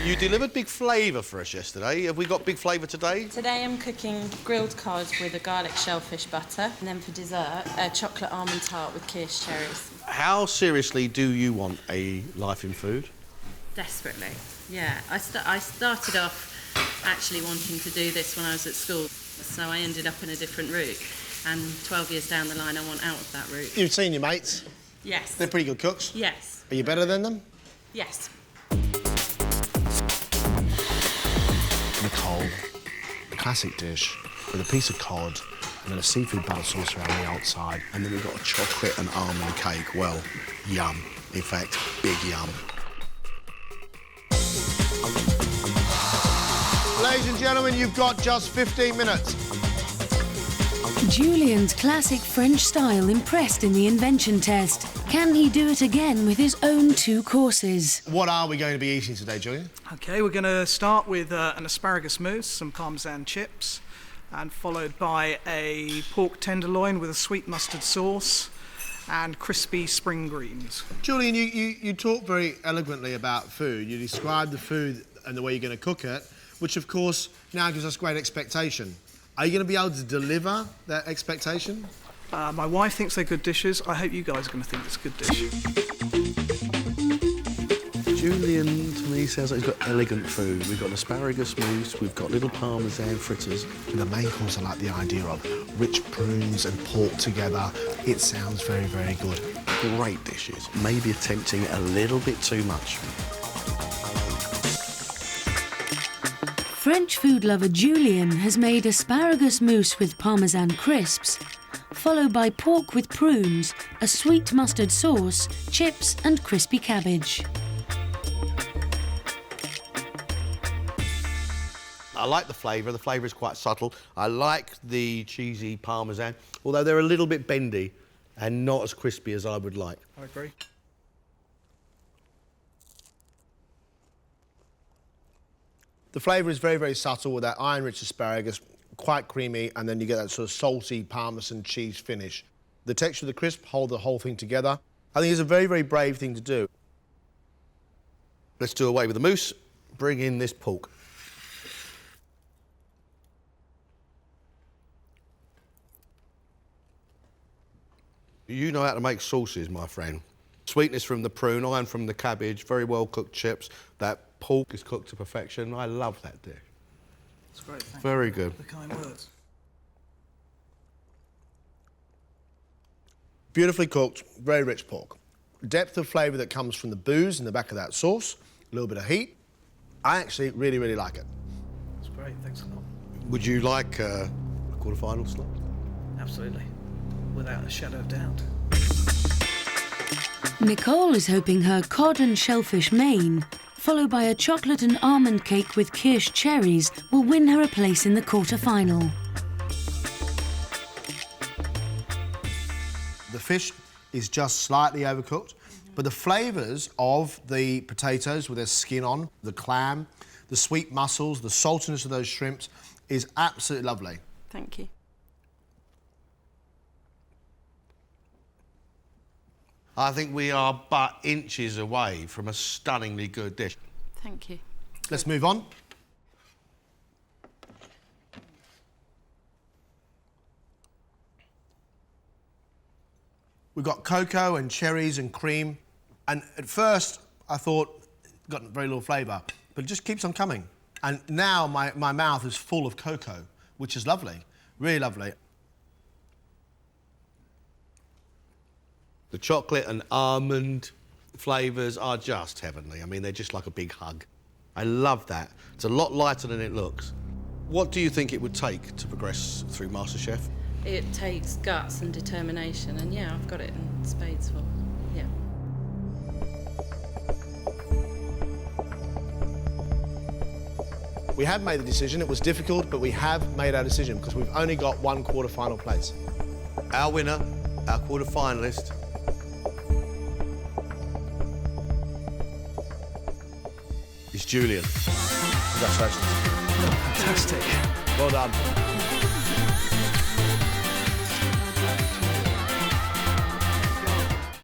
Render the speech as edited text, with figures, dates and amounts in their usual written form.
You delivered big flavour for us yesterday. Have we got big flavour today? Today I'm cooking grilled cod with a garlic shellfish butter, and then for dessert, a chocolate almond tart with kirsch cherries. How seriously do you want a life in food? Desperately, yeah. I started off actually wanting to do this when I was at school, so I ended up in a different route, and 12 years down the line I want out of that route. You've seen your mates? Yes. They're pretty good cooks? Yes. Are you better than them? Yes. Nicole, a classic dish with a piece of cod and then a seafood butter sauce around the outside, and then we've got a chocolate and almond cake. Well, yum. In fact, big yum. Ladies and gentlemen, you've got just 15 minutes. Julian's classic French style impressed in the invention test. Can he do it again with his own 2 courses? What are we going to be eating today, Julian? OK, we're going to start with an asparagus mousse, some parmesan chips, and followed by a pork tenderloin with a sweet mustard sauce and crispy spring greens. Julian, you talk very eloquently about food. You describe the food and the way you're going to cook it, which, of course, now gives us great expectation. Are you going to be able to deliver that expectation? My wife thinks they're good dishes. I hope you guys are going to think it's a good dish. Julian, to me, sounds like he's got elegant food. We've got asparagus mousse, we've got little parmesan fritters. The main course, I like the idea of rich prunes and pork together. It sounds very, very good. Great dishes. Maybe attempting a little bit too much. French food lover Julian has made asparagus mousse with parmesan crisps, followed by pork with prunes, a sweet mustard sauce, chips and crispy cabbage. I like the flavour. The flavour is quite subtle. I like the cheesy parmesan, although they're a little bit bendy and not as crispy as I would like. I agree. The flavour is very, very subtle with that iron-rich asparagus, quite creamy, and then you get that sort of salty parmesan cheese finish. The texture of the crisp hold the whole thing together. I think it's a very, very brave thing to do. Let's do away with the mousse. Bring in this pork. You know how to make sauces, my friend. Sweetness from the prune, iron from the cabbage, very well cooked chips. That pork is cooked to perfection. I love that dish. It's great, thank Very you. good. The kind words. Beautifully cooked, very rich pork. Depth of flavour that comes from the booze in the back of that sauce, a little bit of heat. I actually really, really like it. It's great, thanks a lot. Would you like a quarter-final slot? Absolutely. Without a shadow of doubt. Nicole is hoping her cod and shellfish main, followed by a chocolate and almond cake with kirsch cherries, will win her a place in the quarter-final. The fish is just slightly overcooked, but the flavours of the potatoes with their skin on, the clam, the sweet mussels, the saltiness of those shrimps is absolutely lovely. Thank you. I think we are but inches away from a stunningly good dish. Thank you. Let's move on. We've got cocoa and cherries and cream. And at first, I thought, got very little flavour, but it just keeps on coming. And now my mouth is full of cocoa, which is lovely, really lovely. The chocolate and almond flavours are just heavenly. I mean, they're just like a big hug. I love that. It's a lot lighter than it looks. What do you think it would take to progress through MasterChef? It takes guts and determination, and yeah, I've got it in spades for, yeah. We have made the decision. It was difficult, but we have made our decision because we've only got one quarter-final place. Our winner, our quarter-finalist, is Julian. Congratulations. Fantastic. Well done.